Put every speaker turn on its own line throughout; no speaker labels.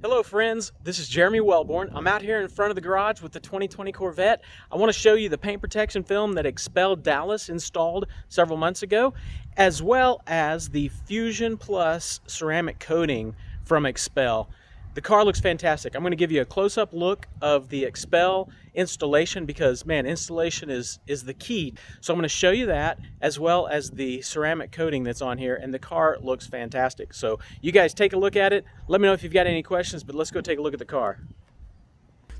Hello friends, this is Jeremy Wellborn. I'm out here in front of the garage with the 2020 Corvette. I want to show you the paint protection film that XPEL Dallas installed several months ago, as well as the Fusion Plus ceramic coating from XPEL. The car looks fantastic. I'm going to give you a close-up look of the XPEL installation because, man, installation is the key. So I'm going to show you that as well as the ceramic coating that's on here, and the car looks fantastic. So you guys take a look at it. Let me know if you've got any questions, but let's go take a look at the car.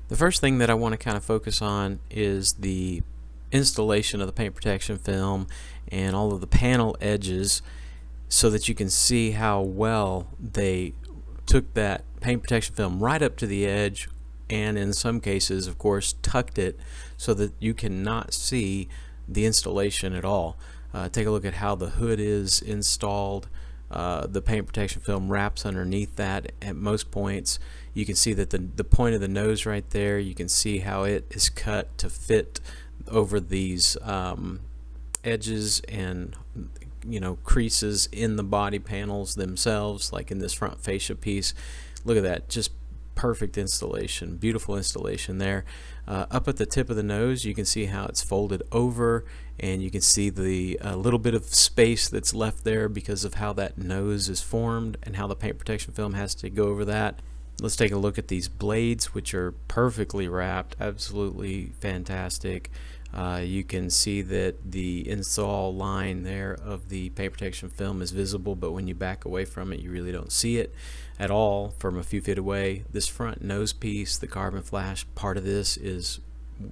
The first thing that I want to kind of focus on is the installation of the paint protection film and all of the panel edges so that you can see how well they took that paint protection film right up to the edge, and in some cases of course tucked it so that you cannot see the installation at all. Take a look at how the hood is installed. The paint protection film wraps underneath that at most points. You can see that the point of the nose right there, you can see how it is cut to fit over these edges and creases in the body panels themselves, like in this front fascia piece. Look at that, just perfect installation, beautiful installation there. Up at the tip of the nose, you can see how it's folded over, and you can see the little bit of space that's left there because of how that nose is formed and how the paint protection film has to go over that. Let's take a look at these blades, which are perfectly wrapped, absolutely fantastic. You can see that the install line there of the paint protection film is visible, but when you back away from it, you really don't see it at all from a few feet away. This front nose piece, the carbon flash part of this, is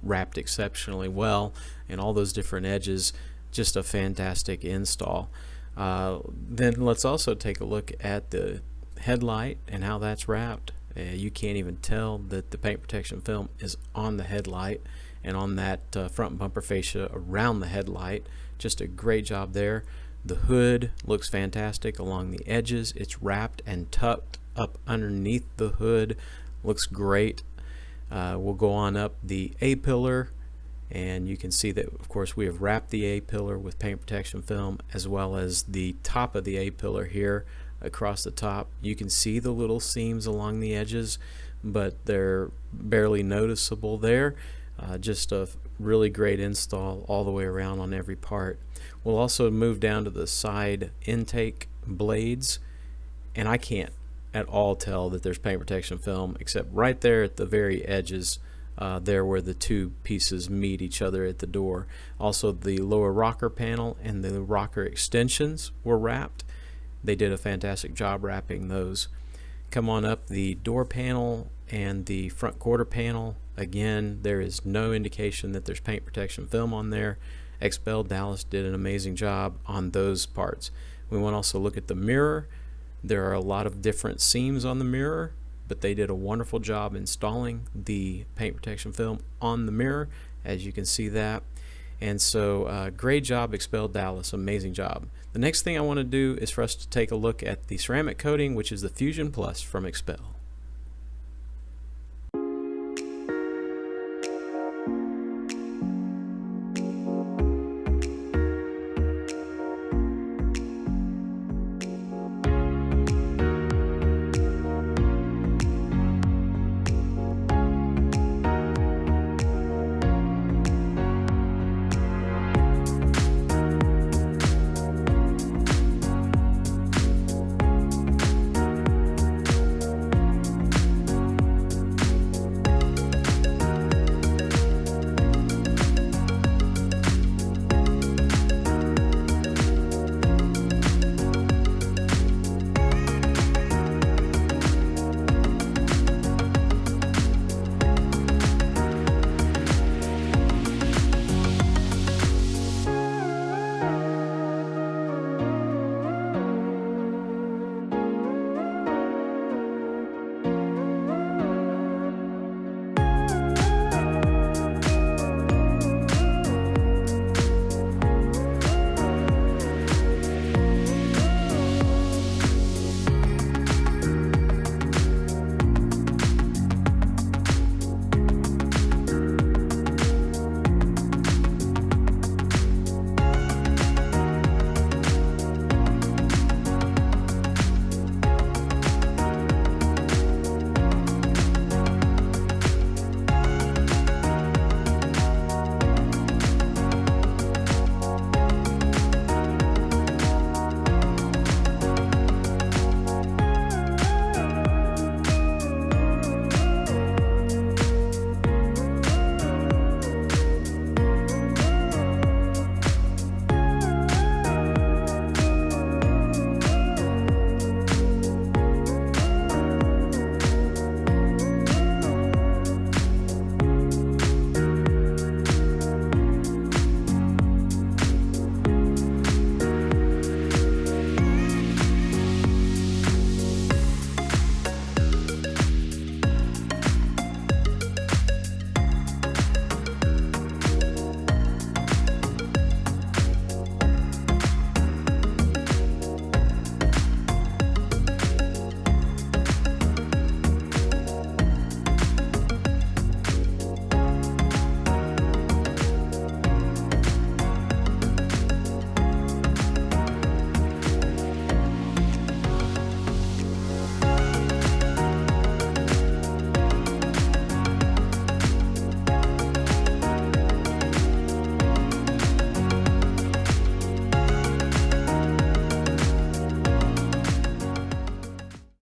wrapped exceptionally well, and all those different edges, just a fantastic install. Then let's also take a look at the headlight and how that's wrapped. You can't even tell that the paint protection film is on the headlight and on that front bumper fascia around the headlight. Just a great job there. The hood looks fantastic along the edges. It's wrapped and tucked up underneath the hood. Looks great. We'll go on up the A-pillar, and you can see that of course we have wrapped the A-pillar with paint protection film, as well as the top of the A-pillar here across the top. You can see the little seams along the edges, but they're barely noticeable there. Just a really great install all the way around on every part. We'll also move down to the side intake blades, and I can't at all tell that there's paint protection film except right there at the very edges, there where the two pieces meet each other at the door. Also, the lower rocker panel and the rocker extensions were wrapped. They did a fantastic job wrapping those. Come on up the door panel and the front quarter panel. Again, there is no indication that there's paint protection film on there. XPEL Dallas did an amazing job on those parts. We want to also look at the mirror. There are a lot of different seams on the mirror, but they did a wonderful job installing the paint protection film on the mirror, as you can see that. And so great job, XPEL Dallas, amazing job. The next thing I want to do is for us to take a look at the ceramic coating, which is the Fusion Plus from XPEL.